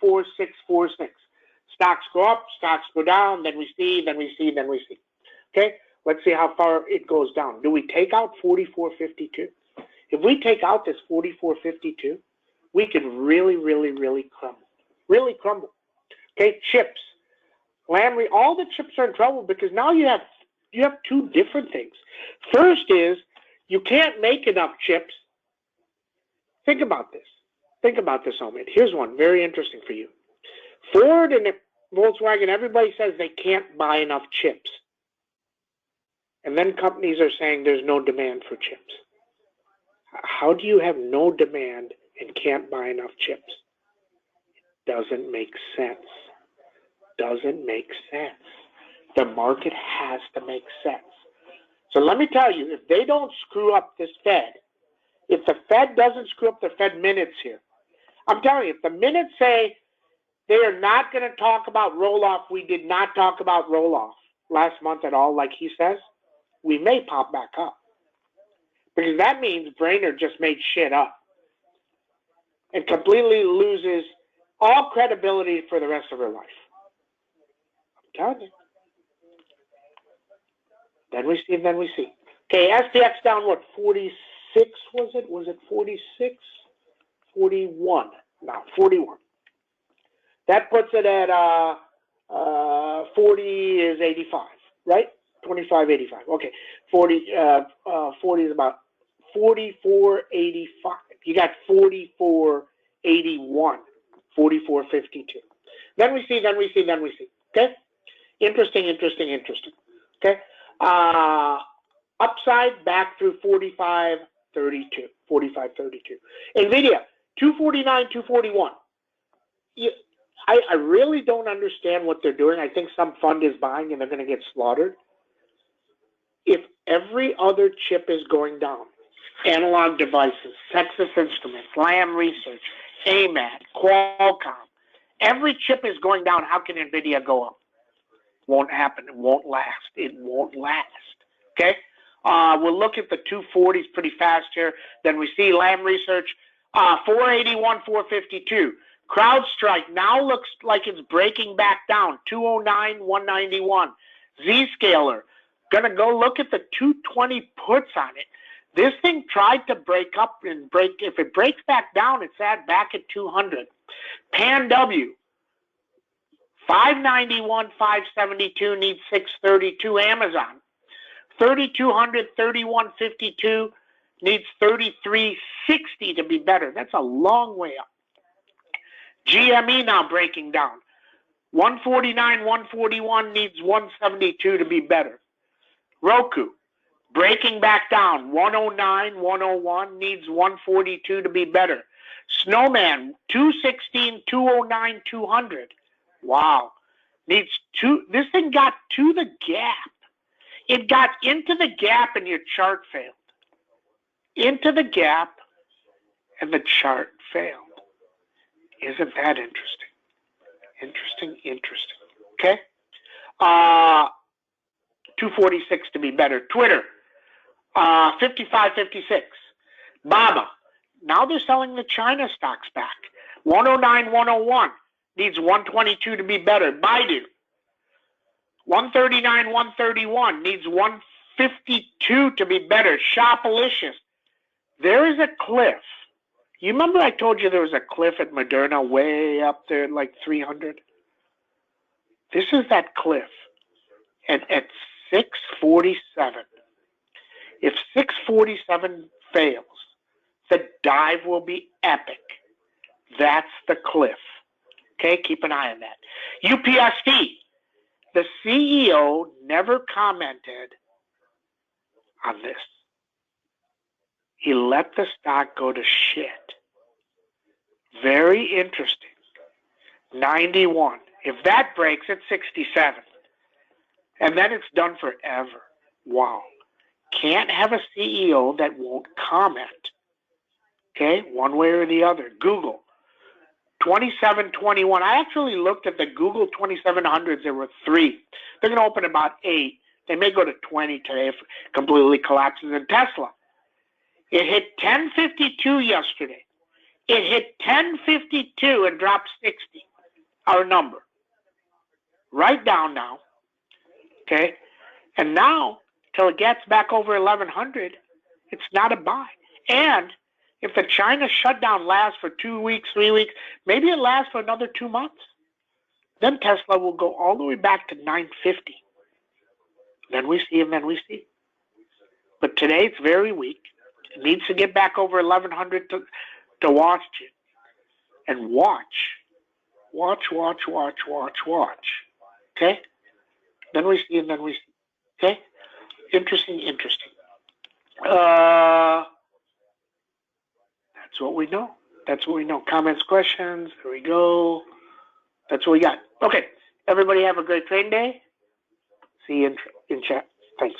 44,646. Stocks go up, stocks go down, then we see. Okay, let's see how far it goes down. Do we take out 44.52? If we take out this 44.52, we could really crumble. Really crumble. Okay, chips. Landry, all the chips are in trouble because now you have two different things. First is you can't make enough chips. Think about this. Think about this, Omid. Here's one very interesting for you. Ford and Volkswagen, everybody says they can't buy enough chips. And then companies are saying there's no demand for chips. How do you have no demand and can't buy enough chips? It doesn't make sense. Doesn't make sense. The market has to make sense. So let me tell you, if they don't screw up this Fed, if the Fed doesn't screw up the Fed minutes here, I'm telling you, if the minutes say they are not going to talk about roll-off, we did not talk about roll-off last month at all, like he says, we may pop back up. Because that means Brainerd just made shit up and completely loses all credibility for the rest of her life. I'm telling you. Then we see. Okay, SPX down what, 46 was it? Was it 46? 41. No, 41. That puts it at 40 is 85, right? 25.85. Okay, 40 is about 44.85. You got 44.81, 44.52. Then we see. Okay, interesting. Okay, upside back through 45.32. NVIDIA 249, 241. I really don't understand what they're doing. I think some fund is buying and they're going to get slaughtered. If every other chip is going down, Analog Devices, Texas Instruments, Lam Research, AMAT, Qualcomm, every chip is going down, how can NVIDIA go up? Won't happen. It won't last. Okay? We'll look at the 240s pretty fast here. Then we see Lam Research, 481, 452. CrowdStrike now looks like it's breaking back down, 209, 191. Zscaler, gonna go look at the 220 puts on it. This thing tried to break up and break. If it breaks back down, it's back at 200. PanW, 591, 572 needs 632. Amazon, 3,200, 3,152 needs 3,360 to be better. That's a long way up. GME now breaking down. 149, 141 needs 172 to be better. Roku, breaking back down. 109, 101 needs 142 to be better. Snowman, 216, 209, 200. Wow. Needs two. This thing got to the gap. It got into the gap and your chart failed. Into the gap and the chart failed. Isn't that interesting? Interesting. Okay? 246 to be better. Twitter, 55.56. Baba, now they're selling the China stocks back. 109, 101 needs 122 to be better. Baidu, 139, 131 needs 152 to be better. Shopalicious, there is a cliff. You remember I told you there was a cliff at Moderna way up there, like 300? This is that cliff. And at 647, if 647 fails, the dive will be epic. That's the cliff. Okay, keep an eye on that. UPSD, the CEO never commented on this. He let the stock go to shit. Very interesting. 91. If that breaks, it's 67. And then it's done forever. Wow. Can't have a CEO that won't comment. Okay, one way or the other. Google, 2721. I actually looked at the Google 2700s. There were 3. They're going to open about 8. They may go to 20 today if it completely collapses. And Tesla, it hit 1052 yesterday. It hit 1052 and dropped 60. our number. Right down now. Okay? And now, till it gets back over 1100, it's not a buy. And if the China shutdown lasts for 2 weeks, 3 weeks, maybe it lasts for another 2 months, then Tesla will go all the way back to 950. Then we see, and then we see. But today it's very weak. It needs to get back over 1100 to watch it. And watch. Okay? Then we see, and then we see. Okay? Interesting. That's what we know. Comments, questions. There we go. That's what we got. Okay. Everybody have a great trading day. See you in chat. Thanks.